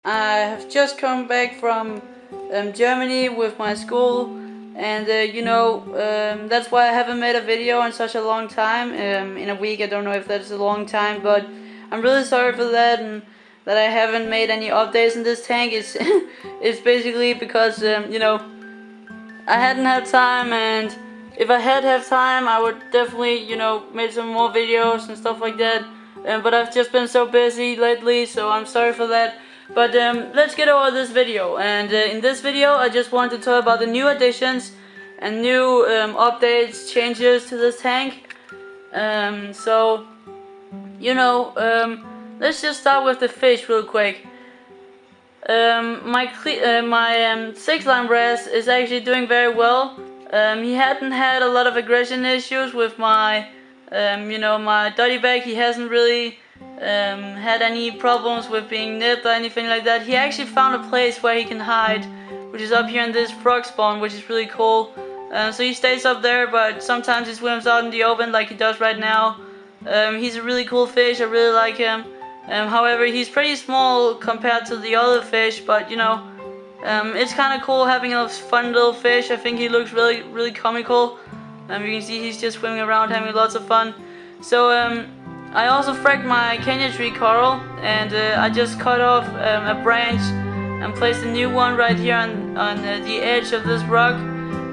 I have just come back from Germany with my school, and that's why I haven't made a video in such a long time. In a week, I don't know if that's a long time, but I'm really sorry for that, and that I haven't made any updates in this tank. It's basically because I hadn't had time, and if I had time, I would definitely make some more videos and stuff like that. But I've just been so busy lately, so I'm sorry for that. But let's get over this video, and in this video I just want to talk about the new additions and new updates, changes to this tank. Let's just start with the fish real quick. My 6-line res is actually doing very well. He hadn't had a lot of aggression issues with my my dotty bag. He hasn't really had any problems with being nipped or anything like that. He actually found a place where he can hide, which is up here in this frog spawn, which is really cool. So he stays up there, but sometimes he swims out in the open like he does right now. He's a really cool fish. I really like him. However, he's pretty small compared to the other fish, but it's kind of cool having a fun little fish. I think he looks really comical. You can see he's just swimming around having lots of fun. So I also fracked my Kenya tree coral, and I just cut off a branch and placed a new one right here on the edge of this rock.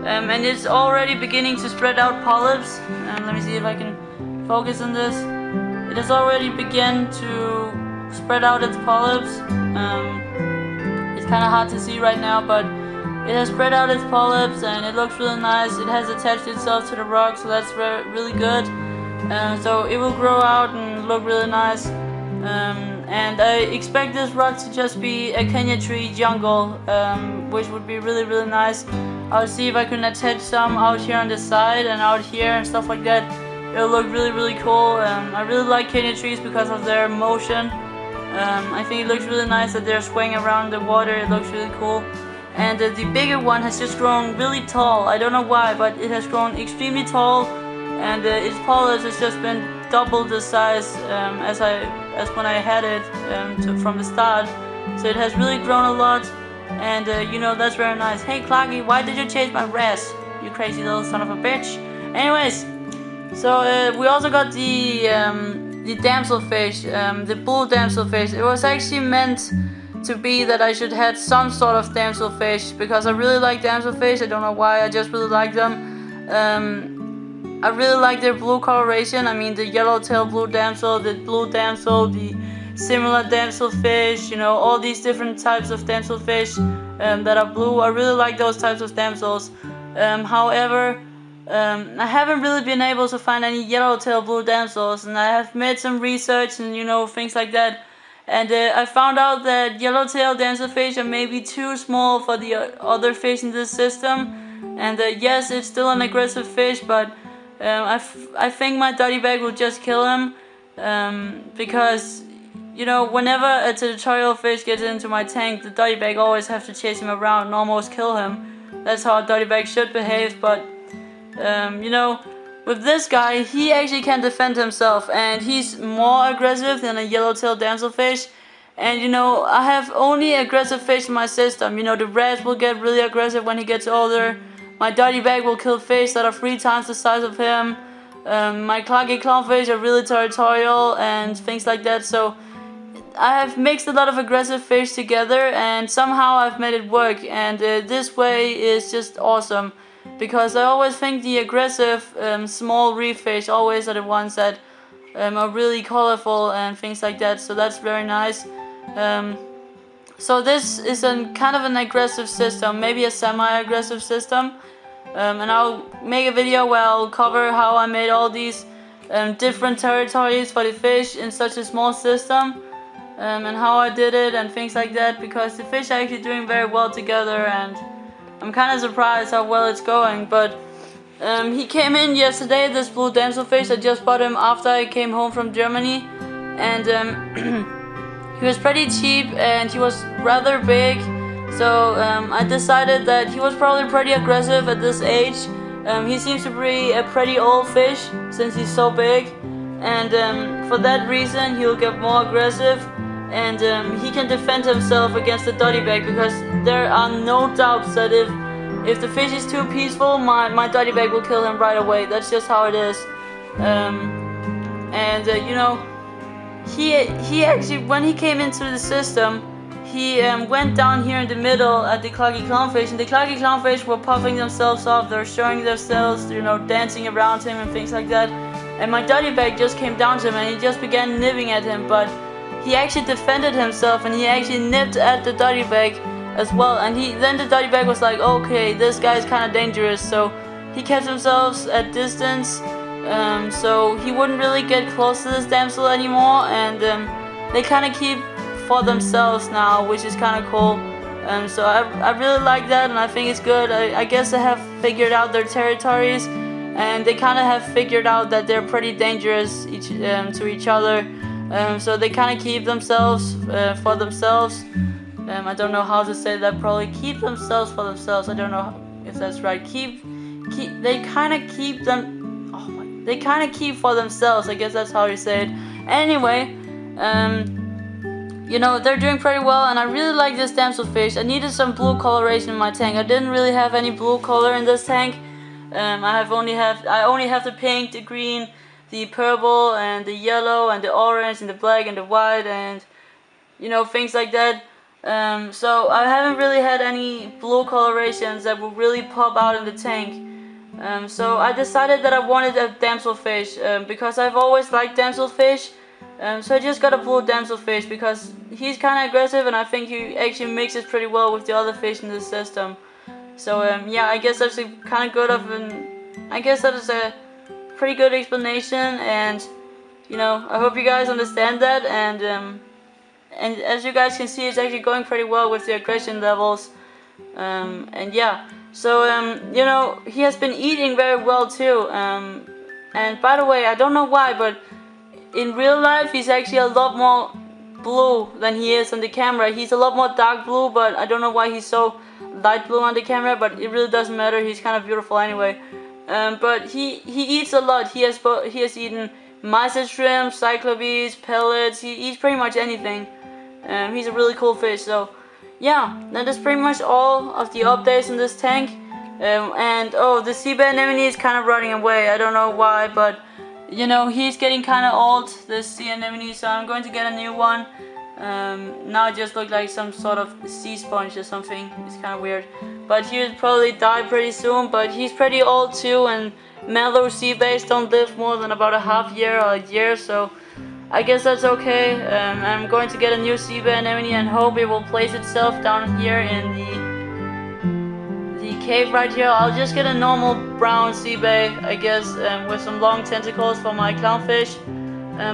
And it's already beginning to spread out polyps. Let me see if I can focus on this. It has already begun to spread out its polyps. It's kind of hard to see right now, but it has spread out its polyps and it looks really nice. It has attached itself to the rock, so that's really good. So it will grow out and look really nice. And I expect this rock to just be a Kenya tree jungle, which would be really nice. I'll see if I can attach some out here on the side and out here and stuff like that. It'll look really cool. I really like Kenya trees because of their motion. I think it looks really nice that they're swaying around the water. It looks really cool. And the bigger one has just grown really tall. I don't know why, but it has grown extremely tall, and its polyps has just been double the size as when I had it from the start. So it has really grown a lot, and that's very nice. Hey Clarky, why did you change my res? You crazy little son of a bitch. Anyways, so we also got the damselfish, the blue damselfish. It was actually meant to be that I should have some sort of damselfish, because I really like damselfish. I don't know why, I just really like them. I really like their blue coloration. I mean, the yellowtail blue damsel, the blue damsel, the similar damselfish, all these different types of damselfish that are blue. I really like those types of damsels. However, I haven't really been able to find any yellowtail blue damsels, and I have made some research and things like that. And I found out that yellowtail damselfish are maybe too small for the other fish in this system. And yes, it's still an aggressive fish, but I think my dotty bag will just kill him. Because, whenever a territorial fish gets into my tank, the dotty bag always have to chase him around and almost kill him. That's how a dotty bag should behave, but with this guy, he actually can defend himself, and he's more aggressive than a yellowtail damselfish. And I have only aggressive fish in my system. The red will get really aggressive when he gets older. My dotty bag will kill fish that are 3 times the size of him. My claggy clownfish are really territorial and things like that. So I have mixed a lot of aggressive fish together, and somehow I've made it work. And this way is just awesome. Because I always think the aggressive small reef fish always are the ones that are really colorful and things like that, so that's very nice. So this is kind of an aggressive system, maybe a semi-aggressive system, and I'll make a video where I'll cover how I made all these different territories for the fish in such a small system, and how I did it and things like that, because the fish are actually doing very well together, and I'm kind of surprised how well it's going. But he came in yesterday, this blue damselfish. I just bought him after I came home from Germany, and he was pretty cheap and he was rather big, so I decided that he was probably pretty aggressive at this age. He seems to be a pretty old fish since he's so big, and for that reason he'll get more aggressive. and he can defend himself against the doddybag, because there are no doubts that if the fish is too peaceful, my doddybag will kill him right away. That's just how it is. You know, he actually, when he came into the system, he went down here in the middle at the cloggy clownfish, and the cloggy clownfish were puffing themselves up. They're showing themselves, you know, dancing around him and things like that. And my doddybag just came down to him and he just began nibbing at him, but he actually defended himself and he actually nipped at the doddybag as well. And then the doddybag was like, okay, this guy's kind of dangerous, so he kept himself at distance, so he wouldn't really get close to this damsel anymore. And they kind of keep for themselves now, which is kind of cool. So I really like that, and I think it's good. I guess they have figured out their territories, and they kind of have figured out that they're pretty dangerous to each other. So they kind of keep themselves for themselves. I don't know how to say that. Probably keep themselves for themselves. I don't know if that's right. They kind of keep them. Oh my, they kind of keep for themselves. I guess that's how you say it. Anyway, you know, they're doing pretty well, and I really like this damselfish. I needed some blue coloration in my tank. I didn't really have any blue color in this tank. I only have the pink, the green, the purple, and the yellow, and the orange, and the black, and the white, and you know, things like that. So I haven't really had any blue colorations that would really pop out in the tank. So I decided that I wanted a damselfish because I've always liked damselfish. So I just got a blue damselfish because he's kind of aggressive, and I think he actually mixes pretty well with the other fish in the system. So yeah, I guess that's a kind of good of I guess that is a pretty good explanation, and you know, I hope you guys understand that. And as you guys can see, it's actually going pretty well with the aggression levels. And yeah, so you know, he has been eating very well too. And by the way, I don't know why, but in real life he's actually a lot more blue than he is on the camera. He's a lot more dark blue, but I don't know why he's so light blue on the camera, but it really doesn't matter. He's kind of beautiful anyway. But he eats a lot. He has eaten mysis shrimp, cyclopes, pellets. He eats pretty much anything. He's a really cool fish. So yeah, that is pretty much all of the updates in this tank. And oh, the sea anemone is kind of running away. I don't know why, but you know, he's getting kind of old, this sea anemone, so I'm going to get a new one. Now it just looks like some sort of sea sponge or something. It's kind of weird, but he will probably die pretty soon. But he's pretty old too, and mellow sea bass don't live more than about a half year or a year, so I guess that's okay. I'm going to get a new sea anemone and hope it will place itself down here in the cave right here. I'll just get a normal brown sea bay, I guess, with some long tentacles for my clownfish,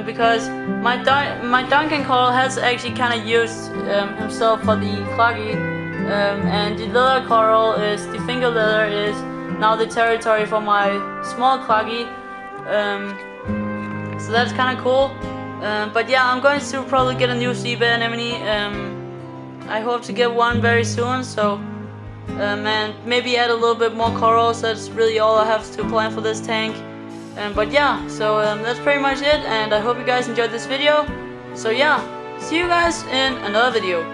because my Duncan coral has actually kind of used himself for the cloggy, and the leather coral the finger leather is now the territory for my small cloggy, so that's kind of cool. But yeah, I'm going to probably get a new sea anemone. I hope to get one very soon, so and maybe add a little bit more corals. That's really all I have to plan for this tank. But yeah, so that's pretty much it, and I hope you guys enjoyed this video. So yeah, see you guys in another video.